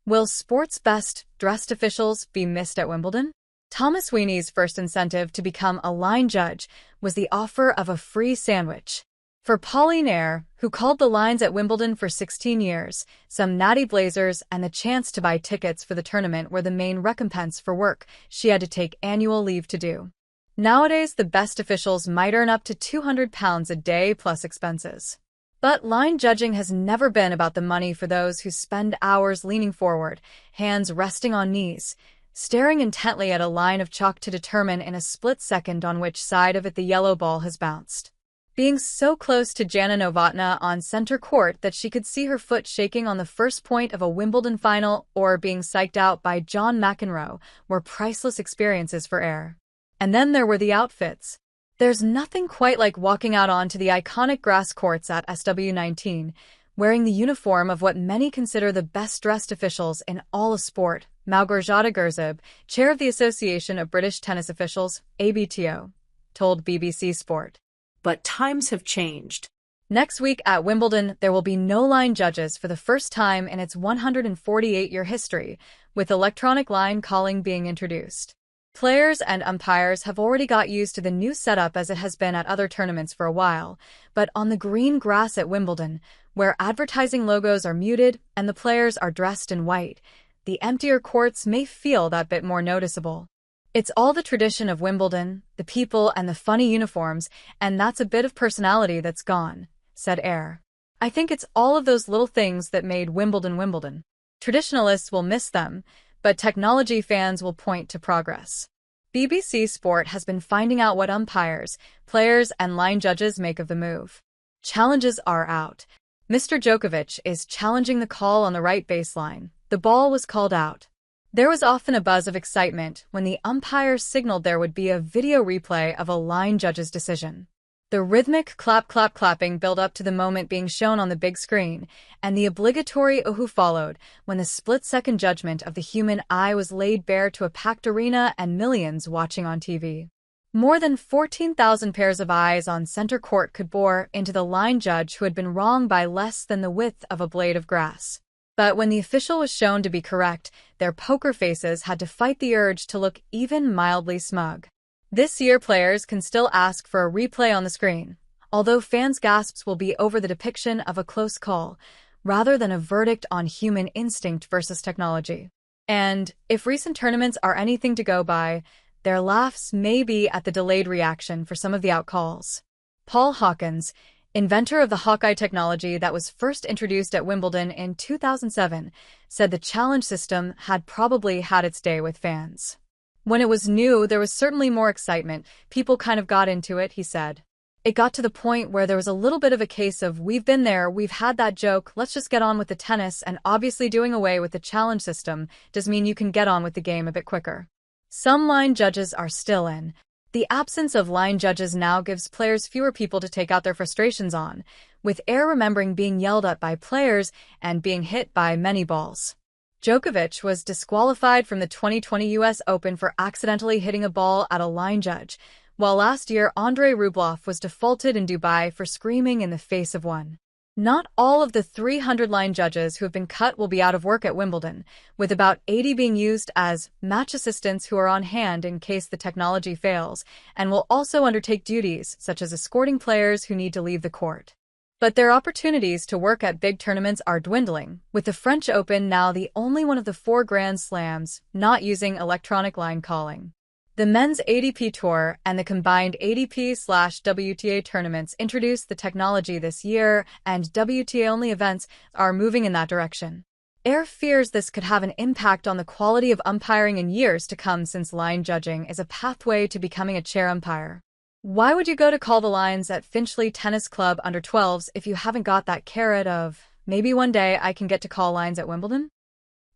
Will sports' best dressed officials be missed at Wimbledon? Thomas Sweeney's first incentive to become a line judge was the offer of a free sandwich. For Pauline Ayre, who called the lines at Wimbledon for 16 years, some natty blazers and the chance to buy tickets for the tournament were the main recompense for work she had to take annual leave to do. Nowadays, the best officials might earn up to £200 a day plus expenses. But line judging has never been about the money for those who spend hours leaning forward, hands resting on knees, staring intently at a line of chalk to determine in a split second on which side of it the yellow ball has bounced. Being so close to Jana Novotná on center court that she could see her foot shaking on the first point of a Wimbledon final or being psyched out by John McEnroe were priceless experiences for Ayre. And then there were the outfits. There's nothing quite like walking out onto the iconic grass courts at SW19, wearing the uniform of what many consider the best-dressed officials in all of sport. Małgorzata Gerzeb, chair of the Association of British Tennis Officials, ABTO, told BBC Sport. But times have changed. Next week at Wimbledon, there will be no line judges for the first time in its 148-year history, with electronic line calling being introduced. Players and umpires have already got used to the new setup as it has been at other tournaments for a while, but on the green grass at Wimbledon, where advertising logos are muted and the players are dressed in white, the emptier courts may feel that bit more noticeable. It's all the tradition of Wimbledon, the people and the funny uniforms, and that's a bit of personality that's gone, said Ayre. I think it's all of those little things that made Wimbledon Wimbledon. Traditionalists will miss them, but technology fans will point to progress. BBC Sport has been finding out what umpires, players, and line judges make of the move. Challenges are out. Mr. Djokovic is challenging the call on the right baseline. The ball was called out. There was often a buzz of excitement when the umpire signaled there would be a video replay of a line judge's decision. The rhythmic clapping built up to the moment being shown on the big screen, and the obligatory ooh followed when the split-second judgment of the human eye was laid bare to a packed arena and millions watching on TV. More than 14,000 pairs of eyes on center court could bore into the line judge who had been wrong by less than the width of a blade of grass. But when the official was shown to be correct, their poker faces had to fight the urge to look even mildly smug. This year, players can still ask for a replay on the screen, although fans' gasps will be over the depiction of a close call, rather than a verdict on human instinct versus technology. And, if recent tournaments are anything to go by, their laughs may be at the delayed reaction for some of the outcalls. Paul Hawkins, inventor of the Hawkeye technology that was first introduced at Wimbledon in 2007, said the challenge system had probably had its day with fans. When it was new, there was certainly more excitement. People kind of got into it, he said. It got to the point where there was a little bit of a case of, we've been there, we've had that joke, let's just get on with the tennis, and obviously doing away with the challenge system does mean you can get on with the game a bit quicker. Some line judges are still in. The absence of line judges now gives players fewer people to take out their frustrations on, with Ayre remembering being yelled at by players and being hit by many balls. Djokovic was disqualified from the 2020 US Open for accidentally hitting a ball at a line judge, while last year Andrei Rublev was defaulted in Dubai for screaming in the face of one. Not all of the 300 line judges who have been cut will be out of work at Wimbledon, with about 80 being used as match assistants who are on hand in case the technology fails, and will also undertake duties such as escorting players who need to leave the court. But their opportunities to work at big tournaments are dwindling, with the French Open now the only one of the 4 Grand Slams not using electronic line calling. The men's ATP Tour and the combined ATP/WTA tournaments introduced the technology this year, and WTA-only events are moving in that direction. Ayre fears this could have an impact on the quality of umpiring in years to come, since line judging is a pathway to becoming a chair umpire. Why would you go to call the lines at Finchley Tennis Club under 12s if you haven't got that carrot of, maybe one day I can get to call lines at Wimbledon?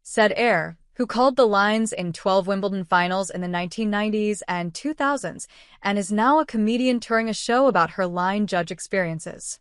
Said Ayre, who called the lines in 12 Wimbledon finals in the 1990s and 2000s, and is now a comedian touring a show about her line judge experiences.